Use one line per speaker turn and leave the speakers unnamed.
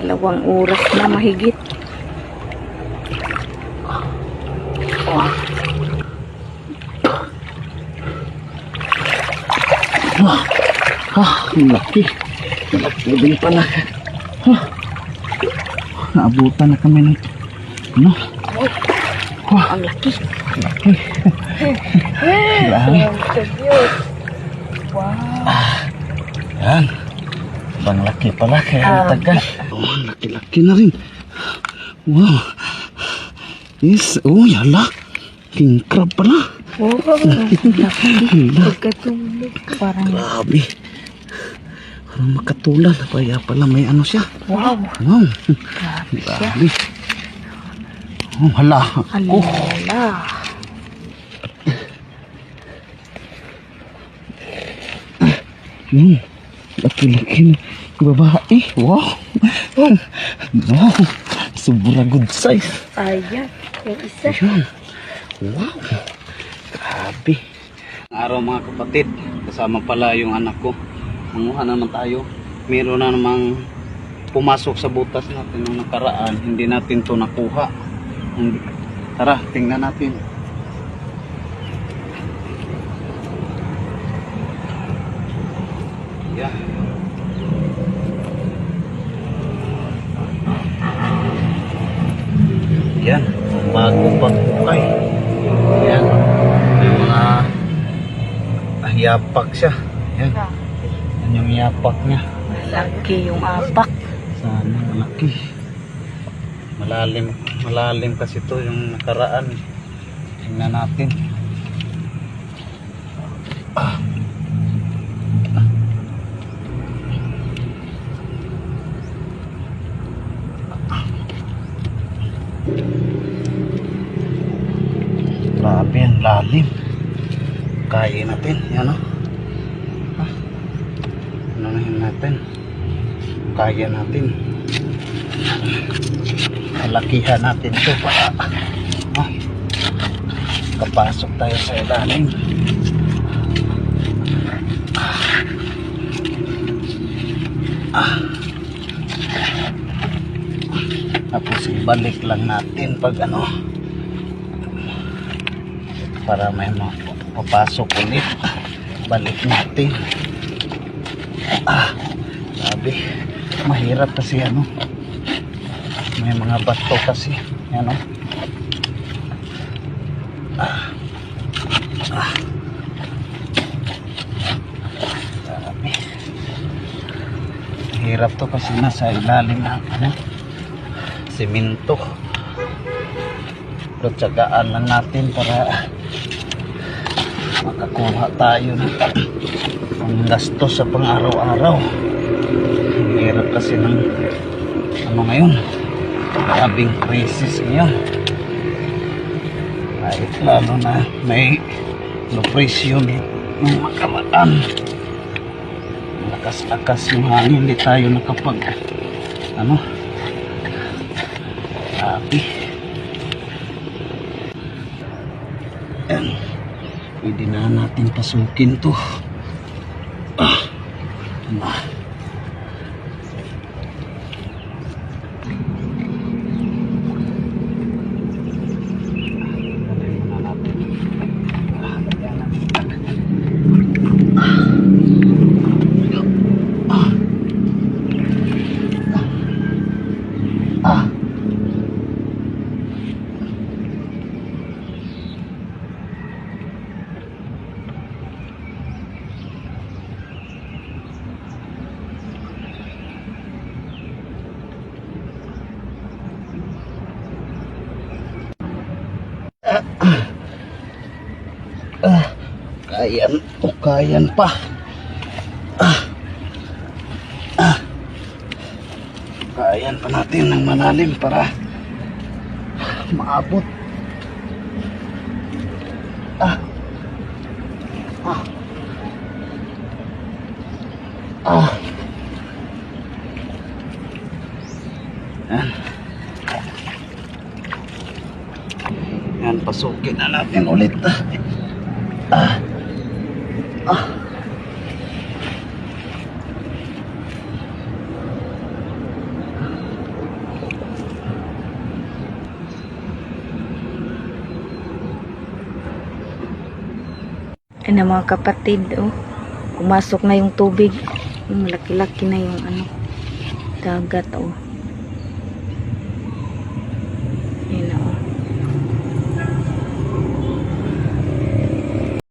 2 oras na mahigit.
Ang laki. Malaki din pala. Naabutan na kami nito. Ano?
Ang laki.
Laki. Grabe.
Wow.
Yan. Bang laki pala kaya tagal. Oh, laki-laki na rin. Wow. Yes. Oh, yala. King crab pala.
Wow. Ang laki. Pagkatulog. Parang.
Grabe. Parang makatulan. Kaya pala may ano siya.
Wow.
Wow.
Grabe siya.
Grabe. Oh, hala. Oh.
Hala.
Laki-laki na babae. Wow. Wow. Sobra good size.
Ayan. Yung isa.
Ayun. Wow. Grabe. Araw mga kapatid. Kasama pala yung anak ko. Manguha naman tayo. Meron na namang pumasok sa butas natin nung nakaraan. Hindi natin to nakuha. Tara, tingnan natin. Yan. Yan, bagong paghukay. Yan, may mga yapak siya. Yan, yan yung yapak niya.
Laki yung apak.
Sana malaki. Malalim kasi to yung nakaraan. Tingnan natin. Grabe ang lalim. Kaya natin, yan o. Unahin natin. Kaya natin. Malakihan natin ito para kapasok tayo sa ilalim. Tapos ibalik lang natin pag ano, para may mapasok ulit. Balik natin. Sabi mahirap kasi ano, may mga bato kasi yan o. Sabi mahirap to kasi nasa ilalim ng ano, simento. Pero tsagaan lang natin para makakuha tayo ng gasto sa pang-araw-araw. Hirap kasi ng ano ngayon, grabing crisis ngayon. Kahit lalo na may presyo ng makamaan, lakas-lakas yung hangin, hindi tayo nakapag ano, sabi yan, pwede na natin pasukin to. Kayan pa. Kayan pa natin ng malalim para maabot. Yan. Yan, pasukin na natin ulit.
Ano mga kapatid, oh. Pumasok na yung tubig. Malaki-laki na yung ano, dagat, oh.